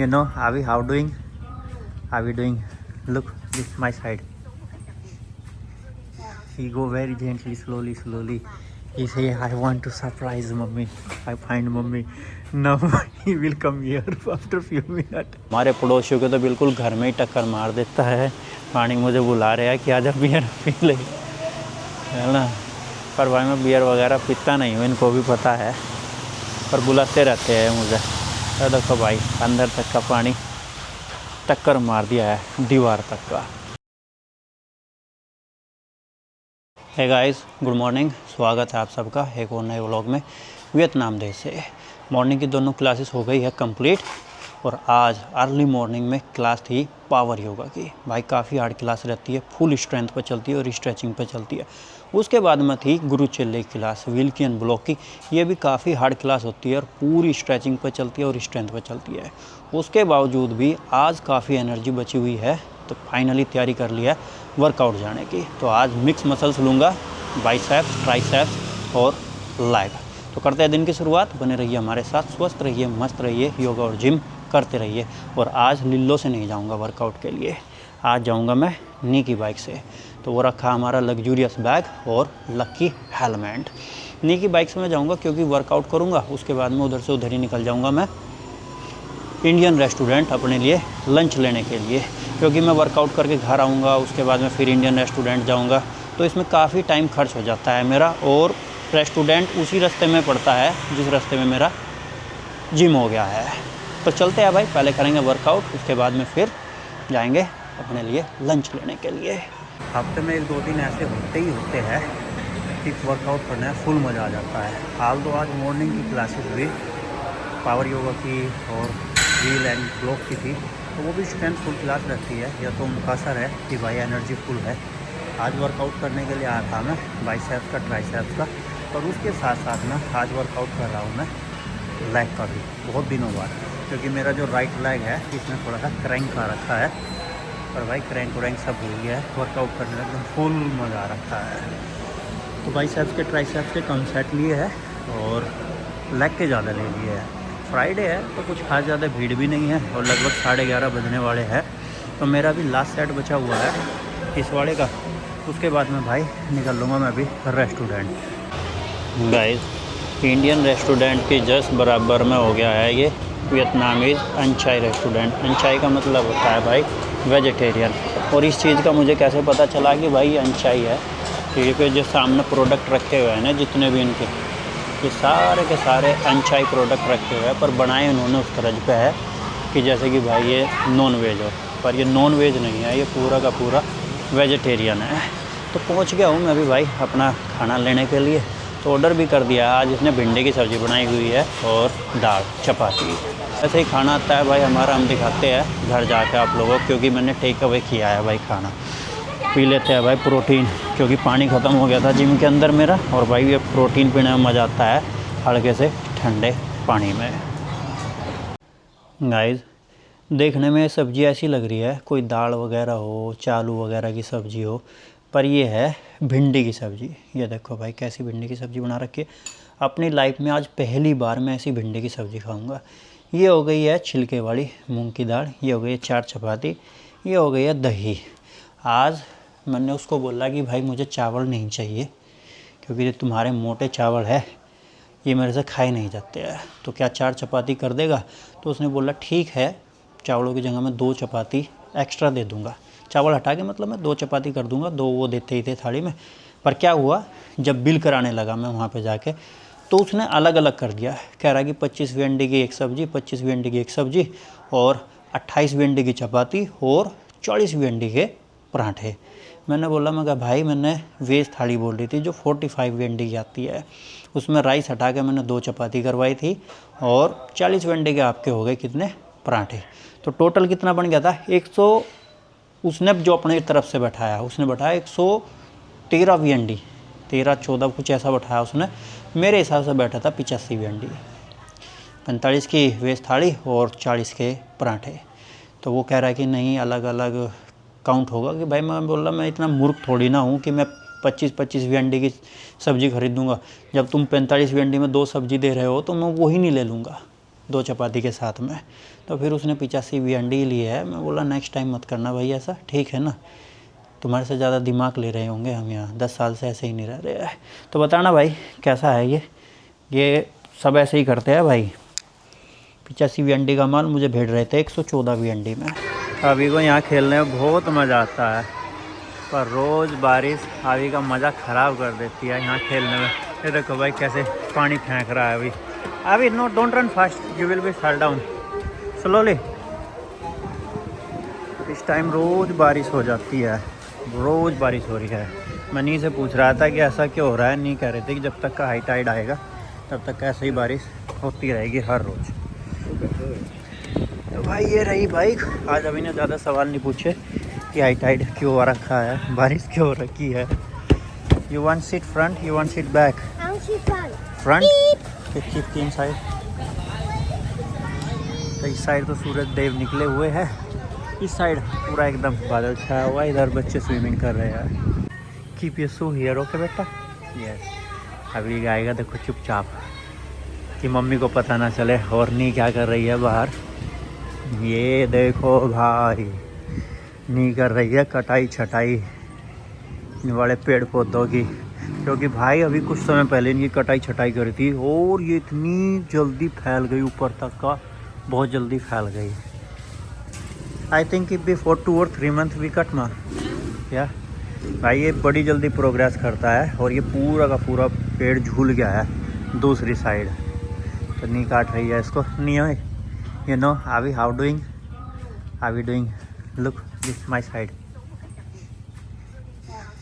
You know, Avi, how doing? How we doing? Look, this my side. He go very gently, slowly. He say, I want to surprise mommy. I find mommy. Now he will come here after few minutes. हमारे पड़ोसियों को तो बिल्कुल घर में ही टक्कर मार देता है। पानी मुझे बुला रहा है कि आजा बियर पी ले, है ना। पर भाई मैं बियर वगैरह पीता नहीं हूँ, इनको भी पता है, पर बुलाते रहते हैं मुझे। तो देखो भाई, अंदर तक का पानी टक्कर मार दिया है, दीवार तक का। Hey guys, good morning. स्वागत है आप सबका एक और नए व्लॉग में वियतनाम देश से। मॉर्निंग की दोनों क्लासेस हो गई है कंप्लीट, और आज अर्ली मॉर्निंग में क्लास थी पावर योगा की। भाई काफ़ी हार्ड क्लास रहती है, फुल स्ट्रेंथ पर चलती है और स्ट्रेचिंग पर चलती है। उसके बाद में थी गुरु चेले की क्लास, विल्कियन ब्लॉक की। ये भी काफ़ी हार्ड क्लास होती है और पूरी स्ट्रेचिंग पर चलती है और स्ट्रेंथ पर चलती है। उसके बावजूद भी आज काफ़ी एनर्जी बची हुई है, तो फाइनली तैयारी कर लिया है वर्कआउट जाने की। तो आज मिक्स मसल्स लूँगा, बाइसेप्स, ट्राइसेप्स और लेग। तो करते हैं दिन की शुरुआत। बने रहिए हमारे साथ, स्वस्थ रहिए, मस्त रहिए, योगा और जिम करते रहिए। और आज लिल्लो से नहीं जाऊंगा वर्कआउट के लिए, आज जाऊंगा मैं नी की बाइक से। तो वो रखा हमारा लग्जूरियस बैग और लकी हेलमेट। नी की बाइक से मैं जाऊंगा क्योंकि वर्कआउट करूंगा, उसके बाद में उधर से उधर ही निकल जाऊंगा मैं इंडियन रेस्टोरेंट अपने लिए लंच लेने के लिए, क्योंकि मैं वर्कआउट करके घर आऊँगा, उसके बाद में फिर इंडियन रेस्टोरेंट जाऊँगा। तो इसमें काफ़ी टाइम खर्च हो जाता है मेरा, और रेस्टोरेंट उसी रास्ते में पड़ता है जिस रास्ते में मेरा जिम हो गया है। तो चलते हैं भाई, पहले करेंगे वर्कआउट, उसके बाद में फिर जाएंगे अपने लिए लंच लेने के लिए। हफ्ते में 1-2 दिन ऐसे होते ही होते हैं कि वर्कआउट करने में फुल मज़ा आ जाता है। हाल तो आज मॉर्निंग की क्लासेस हुई, पावर योगा की और व्हील एंड ब्लॉक की थी, तो वो भी स्ट्रेंथ फुल क्लास रहती है। या तो मुकासर है कि भाई एनर्जी फुल है। आज वर्कआउट करने के लिए आया था मैं बाइसेप्स का, ट्राइसेप्स का, और उसके साथ साथ में आज वर्कआउट कर रहा हूँ मैं लेग का भी, बहुत दिनों बाद। क्योंकि मेरा जो राइट लेग है इसमें थोड़ा सा क्रैंक आ रखा है, पर भाई क्रैंक व्रैंक सब हो गया है। वर्कआउट करने में एकदम फुल मज़ा आ रखा है। तो बाइसेप्स के ट्राइसेप्स के कम सेट लिए है और लेग के ज़्यादा ले लिए है। फ्राइडे है तो कुछ खास ज़्यादा भीड़ भी नहीं है, और लगभग 11:30 बजने वाले हैं। तो मेरा भी लास्ट सेट बचा हुआ है इस वाले का। उसके बाद में भाई निकल लूँगा मैं अभी रेस्टोरेंट। गाइस, इंडियन रेस्टोरेंट के जस्ट बराबर में हो गया है ये वियतनामीज़ अंचाई रेस्टोरेंट। अंचाई का मतलब होता है भाई वेजिटेरियन। और इस चीज़ का मुझे कैसे पता चला कि भाई अंचाई है, क्योंकि जो सामने प्रोडक्ट रखे हुए हैं ना, जितने भी इनके, ये सारे के सारे अंचाई प्रोडक्ट रखे हुए हैं, पर बनाए उन्होंने उस तरह पे है कि जैसे कि भाई ये नॉन वेज हो, पर ये नॉन वेज नहीं है, ये पूरा का पूरा वेजिटेरियन है। तो पहुंच गया हूँ मैं भी भाई अपना खाना लेने के लिए। तो ऑर्डर भी कर दिया। आज इसने भिंडी की सब्ज़ी बनाई हुई है और दाल चपाती। ऐसे ही खाना आता है भाई हमारा, हम दिखाते हैं घर जाके आप लोगों को, क्योंकि मैंने टेक अवे किया है भाई खाना। पी लेते हैं भाई प्रोटीन, क्योंकि पानी ख़त्म हो गया था जिम के अंदर मेरा, और भाई ये प्रोटीन पीने में मज़ा आता है हल्के से ठंडे पानी में। गाइस, देखने में सब्ज़ी ऐसी लग रही है कोई दाल वगैरह हो, चालू वगैरह की सब्ज़ी हो, पर ये है भिंडी की सब्ज़ी। ये देखो भाई कैसी भिंडी की सब्ज़ी बना रखी है। अपनी लाइफ में आज पहली बार मैं ऐसी भिंडी की सब्ज़ी खाऊंगा। ये हो गई है छिलके वाली मूंग की दाल, ये हो गई है 4 चपाती, ये हो गई है दही। आज मैंने उसको बोला कि भाई मुझे चावल नहीं चाहिए, क्योंकि ये तुम्हारे मोटे चावल है, ये मेरे से खाए नहीं जाते हैं, तो क्या 4 चपाती कर देगा? तो उसने बोला ठीक है, चावलों की जगह मैं 2 चपाती एक्स्ट्रा दे दूँगा। चावल हटा के मतलब मैं 2 चपाती कर दूँगा, 2 वो देते ही थे थाली में। पर क्या हुआ, जब बिल कराने लगा मैं वहाँ पे जाके, तो उसने अलग अलग कर दिया। कह रहा कि 25 भिंडी की एक सब्ज़ी, 25 भिंडी की एक सब्ज़ी, और 28 भिंडी की चपाती, और 40 भिंडी के पराठे। मैंने बोला, मैं कहा भाई मैंने वेज थाली बोल रही थी जो 45 भिंडी की आती है, उसमें राइस हटा के मैंने 2 चपाती करवाई थी, और 40 भिंडी के आपके हो गए कितने पराठे। तो टोटल कितना बन गया था 100, उसने जो अपने तरफ से बैठाया, उसने बैठाया 113 भिंडी, 13-14 कुछ ऐसा बैठाया उसने। मेरे हिसाब से बैठा था 85 भिंडी, 45 की वेज थाली और 40 के पराठे। तो वो कह रहा है कि नहीं अलग अलग काउंट होगा। कि भाई मैं बोल रहा, मैं इतना मूर्ख थोड़ी ना हूँ कि मैं 25-25 भिंडी की सब्ज़ी खरीदूँगा। जब तुम 45 भिंडी में 2 सब्ज़ी दे रहे हो तो मैं वही नहीं ले लूँगा, 2 चपाती के साथ में। तो फिर उसने 85 भिंडी ली है। मैं बोला नेक्स्ट टाइम मत करना भाई ऐसा, ठीक है ना, तुम्हारे से ज़्यादा दिमाग ले रहे होंगे हम यहाँ, 10 साल से ऐसे ही नहीं रह रहे हैं। तो बताना भाई कैसा है ये सब ऐसे ही करते हैं भाई। 85 भिंडी का माल मुझे भेज रहे थे 114 भिंडी में। अभी को यहाँ खेलने में बहुत मज़ा आता है, पर रोज़ बारिश अभी का मज़ा ख़राब कर देती है यहाँ खेलने में। ये देखो भाई कैसे पानी फेंक रहा है अभी no don't run fast, you will be fall down slowly. इस टाइम रोज़ बारिश हो जाती है, रोज़ बारिश हो रही है। मैं नी से पूछ रहा था कि ऐसा क्यों हो रहा है, नहीं कह रहे थे कि जब तक का हाई टाइड आएगा तब तक ऐसे ही बारिश होती रहेगी हर रोज़। तो भाई ये रही बाइक। आज अभी ने ज़्यादा सवाल नहीं पूछे कि हाई टाइड क्यों हो रखा है, बारिश क्यों हो रखी है। You want seat front, you want seat back? Front keep तीन साइड। तो इस साइड तो सूरज देव निकले हुए हैं, इस साइड पूरा एकदम बादल छाया हुआ है। इधर बच्चे स्विमिंग कर रहे हैं। Keep your shoe here, okay बेटा? यस। अभी आएगा देखो चुपचाप कि मम्मी को पता ना चले। और नी क्या कर रही है बाहर, ये देखो भाई, नी कर रही है कटाई छटाई बड़े पेड़ पौधों की, क्योंकि भाई अभी कुछ समय पहले इनकी कटाई छटाई करी थी और ये इतनी जल्दी फैल गई ऊपर तक का, बहुत जल्दी फैल गई। आई थिंक बिफोर 2 और 3 मंथ वी कट मा या भाई ये बड़ी जल्दी प्रोग्रेस करता है। और ये पूरा का पूरा पेड़ झूल गया है दूसरी साइड, तो नी काट रही है इसको। नी यू नो आवी how doing, are we doing, look this my side.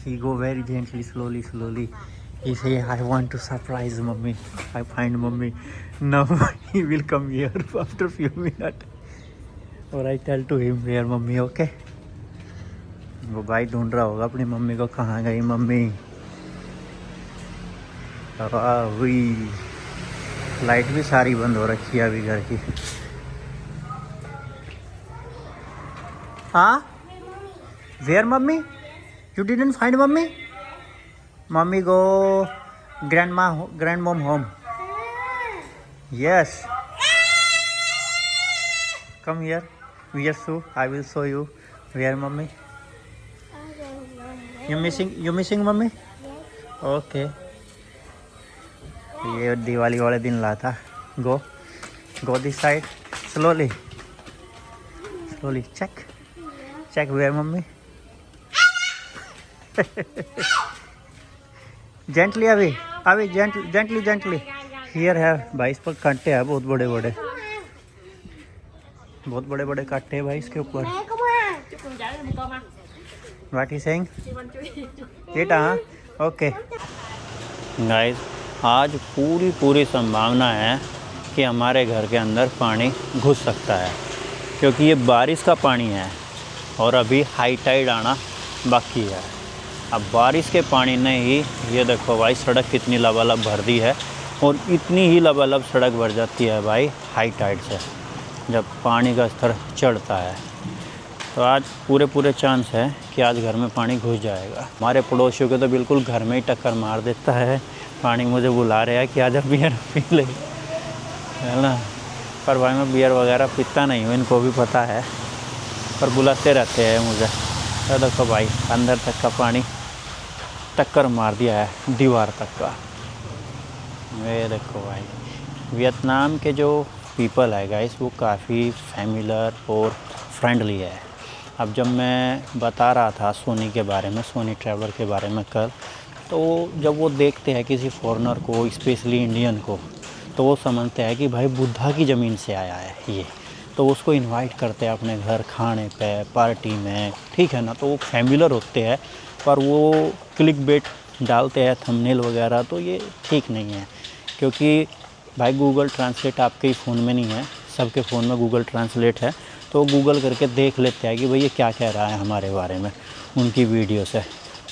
He go very gently, slowly. He say, I want to surprise mommy. I find mommy. Now he will come here after few minutes. और I tell to him where mommy, okay? वो भाई ढूंढ रहा होगा अपनी mummy को, कहाँ गई मम्मी। हुई लाइट भी सारी बंद हो रखी है अभी घर की। हाँ, where mommy? You didn't find mommy? Mommy go grandmom home. Yes. Come here. Wear shoe. I will show you where mommy. You missing mommy? Okay. ये दिवाली वाले दिन ला था। Go this side. Slowly. Check where mommy. Gently अभी gently here है भाई। इस पर कांटे हैं बहुत बड़े बड़े कांटे हैं भाई इसके ऊपर। व्हाट ही सेइंग बेटा? ओके गाइस, आज पूरी संभावना है कि हमारे घर के अंदर पानी घुस सकता है, क्योंकि ये बारिश का पानी है और अभी हाई टाइड आना बाकी है। अब बारिश के पानी ने ही ये देखो भाई सड़क कितनी लबालब भर दी है, और इतनी ही लबालब सड़क भर जाती है भाई हाई टाइड से, जब पानी का स्तर चढ़ता है। तो आज पूरे चांस है कि आज घर में पानी घुस जाएगा। हमारे पड़ोसियों के तो बिल्कुल घर में ही टक्कर मार देता है पानी। मुझे बुला रहे हैं कि आज बियर पी ले, है ना, पर भाई मैं बियर वगैरह पीता नहीं हूँ, इनको भी पता है, पर बुलाते रहते हैं मुझे। तो देखो भाई अंदर तक का पानी टक्कर मार दिया है दीवार तक का। ये देखो भाई, वियतनाम के जो पीपल है गाइस वो काफ़ी फैमिलियर और फ्रेंडली है। अब जब मैं बता रहा था सोनी के बारे में, सोनी ट्रैवलर के बारे में कल, तो जब वो देखते हैं किसी फॉरेनर को, स्पेशली इंडियन को, तो वो समझते हैं कि भाई बुद्धा की ज़मीन से आया है ये, तो उसको इनवाइट करते हैं अपने घर खाने पे, पार्टी में, ठीक है ना। तो वो फैमिलियर होते हैं, पर वो क्लिक बेट डालते हैं थंबनेल वगैरह, तो ये ठीक नहीं है। क्योंकि भाई गूगल ट्रांसलेट आपके ही फ़ोन में नहीं है, सबके फ़ोन में गूगल ट्रांसलेट है, तो गूगल करके देख लेते हैं कि भाई ये क्या कह रहा है हमारे बारे में उनकी वीडियो से।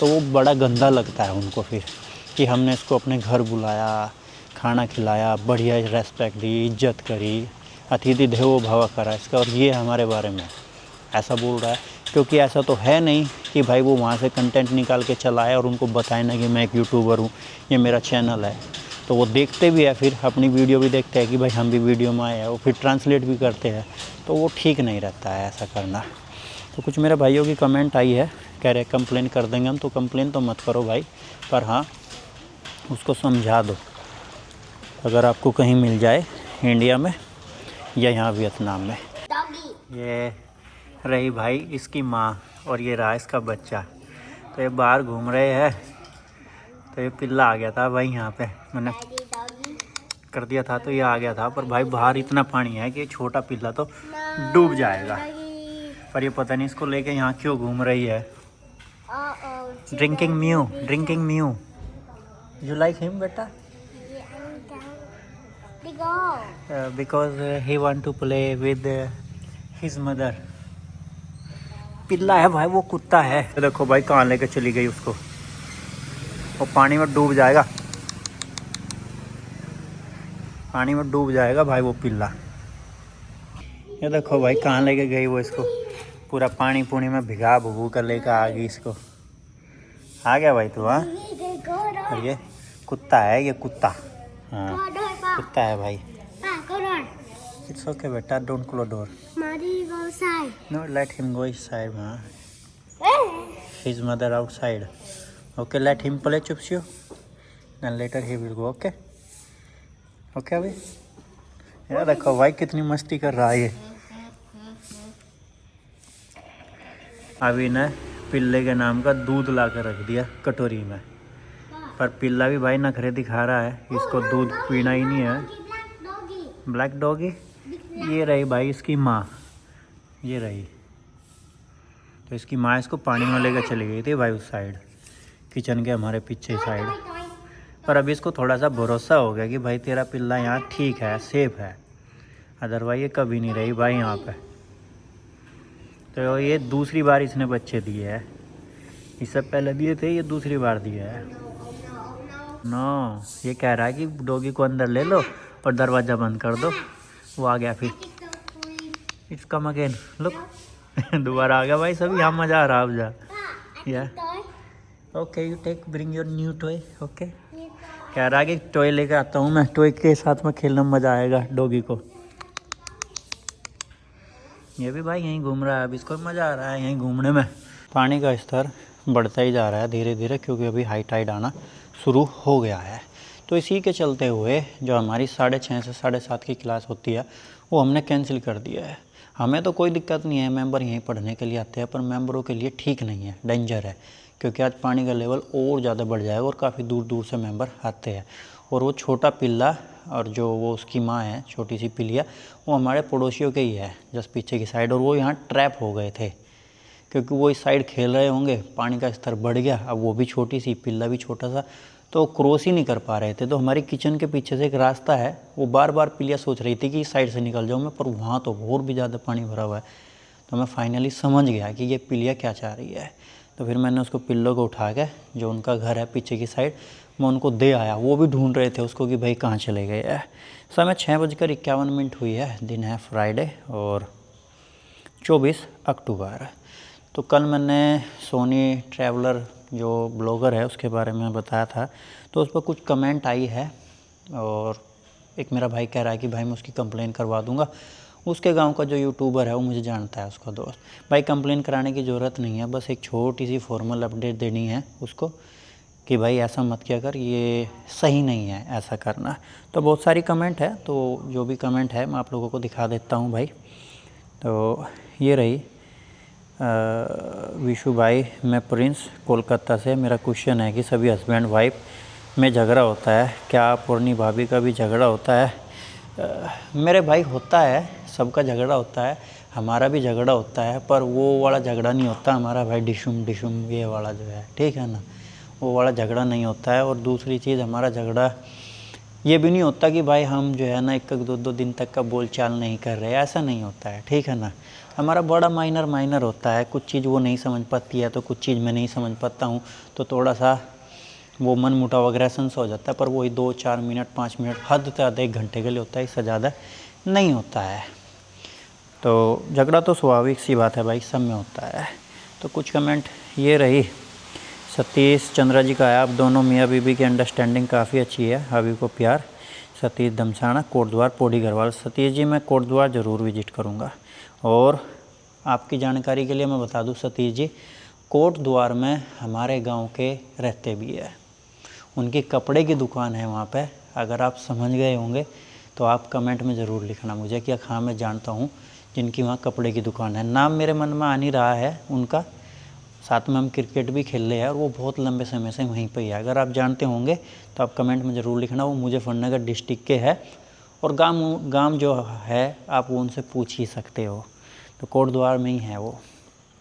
तो वो बड़ा गंदा लगता है उनको फिर कि हमने इसको अपने घर बुलाया, खाना खिलाया, बढ़िया रेस्पेक्ट दी, इज्जत करी, अतिथि देवो भव करा इसका, और ये हमारे बारे में ऐसा बोल रहा है। क्योंकि ऐसा तो है नहीं कि भाई वो वहाँ से कंटेंट निकाल के चलाए और उनको बताए ना कि मैं एक यूट्यूबर हूँ, ये मेरा चैनल है। तो वो देखते भी है, फिर अपनी वीडियो भी देखते हैं कि भाई हम भी वीडियो में आए हैं, वो फिर ट्रांसलेट भी करते हैं, तो वो ठीक नहीं रहता है ऐसा करना। तो कुछ मेरे भाइयों की कमेंट आई है, कह रहे कंप्लेन कर देंगे हम, तो कंप्लेन तो मत करो भाई, पर हाँ उसको समझा दो अगर आपको कहीं मिल जाए इंडिया में या यहाँ वियतनाम में। ये रही भाई इसकी माँ और ये रहा इसका बच्चा। तो ये बाहर घूम रहे हैं, तो ये पिल्ला आ गया था भाई यहाँ पे, मैंने कर दिया था तो ये आ गया था, पर भाई बाहर इतना पानी है कि छोटा पिल्ला तो डूब जाएगा। पर ये पता नहीं इसको लेके यहाँ क्यों घूम रही है। ड्रिंकिंग म्यू यू लाइक हिम बेटा? Because he want to play with his mother. पिल्ला है भाई, वो कुत्ता है। तो देखो भाई कहाँ लेके चली गई उसको, वो पानी में डूब जाएगा, पानी में डूब जाएगा भाई वो पिल्ला। ये देखो भाई कहाँ लेके गई वो इसको, पूरा पानी पुनी में भिगा भुगू कर लेकर आ गई इसको। आ गया भाई तू? हाँ, और ये कुत्ता है, ये कुत्ता, हाँ कुत्ता है भाई। इट्स ओके बेटा, don't close door. No, let him go inside. हाँ, his mother outside. Okay, let him play चुपचाप, then later he will go. Okay okay अभी। यार देखो भाई कितनी मस्ती कर रहा है ये। अभी ने पिल्ले के नाम का दूध ला कर रख दिया कटोरी में, पर पिल्ला भी भाई नखरे दिखा रहा है, इसको दूध पीना ही नहीं है। ब्लैक डॉगी, ये रही भाई इसकी माँ, ये रही। तो इसकी माँ इसको पानी में लेकर चली गई थी भाई उस साइड, किचन के हमारे पीछे साइड। पर अभी इसको थोड़ा सा भरोसा हो गया कि भाई तेरा पिल्ला यहाँ ठीक है, सेफ है, अदरवाइज ये कभी नहीं रही भाई यहाँ पे। तो ये दूसरी बार इसने बच्चे दिए हैं, इससे पहले दिए थे, ये दूसरी बार दिए है। नो, ये कह रहा है कि डॉगी को अंदर ले लो और दरवाज़ा बंद कर दो। वो आ गया फिर, इट्स कम अगेन, लुक दोबारा आ गया भाई। सभी यहाँ मज़ा आ रहा अब जा। Yeah okay, you take bring your new toy. Okay, कह रहा है कि टॉय लेकर आता हूँ मैं, टॉय के साथ में खेलने में मज़ा आएगा डॉगी को। ये भी भाई यहीं घूम रहा है, अब इसको मज़ा आ रहा है यहीं घूमने में। पानी का स्तर बढ़ता ही जा रहा है धीरे धीरे, क्योंकि अभी हाई टाइड आना शुरू हो गया है। तो इसी के चलते हुए जो हमारी 6:30 से 7:30 की क्लास होती है वो हमने कैंसिल कर दिया है। हमें तो कोई दिक्कत नहीं है, मेंबर यहीं पढ़ने के लिए आते हैं, पर मेंबरों के लिए ठीक नहीं है, डेंजर है, क्योंकि आज पानी का लेवल और ज़्यादा बढ़ जाएगा और काफ़ी दूर दूर से मेंबर आते हैं। और वो छोटा पिल्ला और जो वो उसकी माँ है छोटी सी पिल्लिया, वो हमारे पड़ोसियों के ही है जस्ट पीछे की साइड, और वो यहाँ ट्रैप हो गए थे क्योंकि वो इस साइड खेल रहे होंगे, पानी का स्तर बढ़ गया। अब वो भी छोटी सी, पिल्ला भी छोटा सा, तो क्रॉस ही नहीं कर पा रहे थे। तो हमारी किचन के पीछे से एक रास्ता है, वो बार बार पिल्लिया सोच रही थी कि इस साइड से निकल जाऊँ मैं, पर वहाँ तो और भी ज़्यादा पानी भरा हुआ है। तो मैं फाइनली समझ गया कि ये पिल्लिया क्या चाह रही है। तो फिर मैंने उसको पिल्लों को उठा के जो उनका घर है पीछे की साइड, मैं उनको दे आया। वो भी ढूंढ रहे थे उसको कि भाई कहाँ चले गए है। समय 6:51 हुई है, दिन है फ्राइडे और 24 अक्टूबर। तो कल मैंने सोनी ट्रैवलर जो ब्लॉगर है उसके बारे में बताया था, तो उस पर कुछ कमेंट आई है, और एक मेरा भाई कह रहा है कि भाई मैं उसकी कंप्लेन करवा दूंगा। उसके गांव का जो यूट्यूबर है वो मुझे जानता है, उसका दोस्त। भाई कंप्लेन कराने की ज़रूरत नहीं है, बस एक छोटी सी फॉर्मल अपडेट देनी है उसको कि भाई ऐसा मत किया कर, ये सही नहीं है ऐसा करना। तो बहुत सारी कमेंट है, तो जो भी कमेंट है मैं आप लोगों को दिखा देता हूँ भाई। तो ये रही विशु भाई, मैं प्रिंस कोलकाता से। मेरा क्वेश्चन है कि सभी हस्बैंड वाइफ में झगड़ा होता है क्या? पूर्णी भाभी का भी झगड़ा होता है? मेरे भाई होता है, सबका झगड़ा होता है, हमारा भी झगड़ा होता है, पर वो वाला झगड़ा नहीं होता हमारा भाई, डिशुम डिशुम ये वाला जो है, ठीक है ना, वो वाला झगड़ा नहीं होता है। और दूसरी चीज़, हमारा झगड़ा ये भी नहीं होता कि भाई हम जो है ना 1-2 दिन तक का बोल चाल नहीं कर रहे, ऐसा नहीं होता है, ठीक है ना। हमारा बड़ा माइनर होता है, कुछ चीज़ वो नहीं समझ पाती है तो कुछ चीज़ मैं नहीं समझ पाता हूँ, तो थोड़ा सा वो मन मुटाव अग्रेशन हो जाता है, पर वही 2-4 मिनट 5 मिनट, हद से ज़्यादा 1 घंटे के लिए होता है, इससे ज़्यादा नहीं होता है। तो झगड़ा तो स्वाभाविक सी बात है भाई, सब में होता है। तो कुछ कमेंट ये रही, सतीश चंद्रा जी का है। आप दोनों मियाँ बीबी की अंडरस्टैंडिंग काफ़ी अच्छी है। हबी को प्यार। सतीश दमसाना, कोटद्वार, पौड़ी गढ़वाल। सतीश जी मैं कोटद्वार ज़रूर विजिट करूँगा। और आपकी जानकारी के लिए मैं बता दूँ सतीश जी, कोटद्वार में हमारे गांव के रहते भी है। उनकी कपड़े की दुकान है वहाँ पे। अगर आप समझ गए होंगे तो आप कमेंट में ज़रूर लिखना मुझे कि हाँ मैं जानता हूँ जिनकी वहाँ कपड़े की दुकान है। नाम मेरे मन में आ नहीं रहा है उनका। साथ में हम क्रिकेट भी खेल रहे हैं और वो बहुत लंबे समय से वहीं पे ही है। अगर आप जानते होंगे तो आप कमेंट में ज़रूर लिखना। वो मुजफ्फरनगर डिस्ट्रिक्ट के है और गांव जो है आप वो उनसे पूछ ही सकते हो। तो कोटद्वार में ही है वो।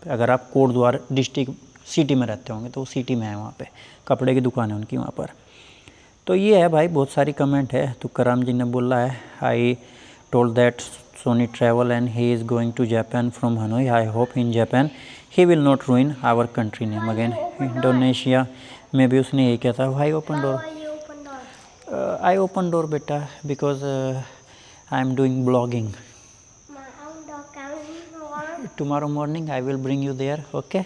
अगर आप कोटद्वार डिस्ट्रिक्ट सिटी में रहते होंगे तो वो सिटी में है, वहाँ पे कपड़े की दुकान है उनकी वहाँ पर। तो ये है भाई, बहुत सारी कमेंट है। तुकाराम जी ने बोला है, I told that Soni travel and he is going to Japan from Hanoi. I hope in Japan he will not ruin our country name again. Indonesia में भी उसने यही कहा था। भाई open door, I open door बेटा because I am doing blogging. Tomorrow morning I will bring you there, okay.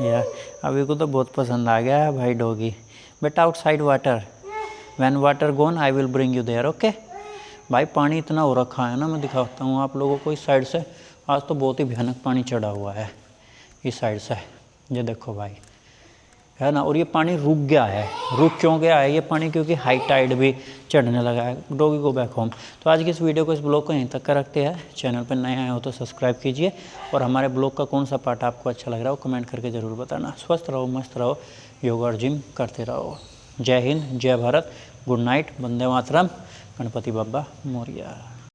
या अभी को तो बहुत पसंद आ गया है भाई डॉगी। बेटा outside water, when water gone I will bring you there, okay. भाई पानी इतना हो रखा है ना, मैं दिखाता हूँ आप लोगों को इस साइड से। आज तो बहुत ही भयानक पानी चढ़ा हुआ है इस साइड से, ये देखो भाई, है ना। और ये पानी रुक गया है। रुक क्यों गया है ये पानी? क्योंकि हाई टाइड भी चढ़ने लगा है। डॉगी को बैक होम। तो आज की इस वीडियो को, इस ब्लॉग को यहीं तक का रखते हैं। चैनल पर नए आए हो तो सब्सक्राइब कीजिए और हमारे ब्लॉग का कौन सा पार्ट आपको अच्छा लग रहा हो कमेंट करके ज़रूर बताना। स्वस्थ रहो, मस्त रहो, योगा और जिम करते रहो। जय हिंद, जय भारत, गुड नाइट, वंदे मातरम, गणपति बप्पा मोरया।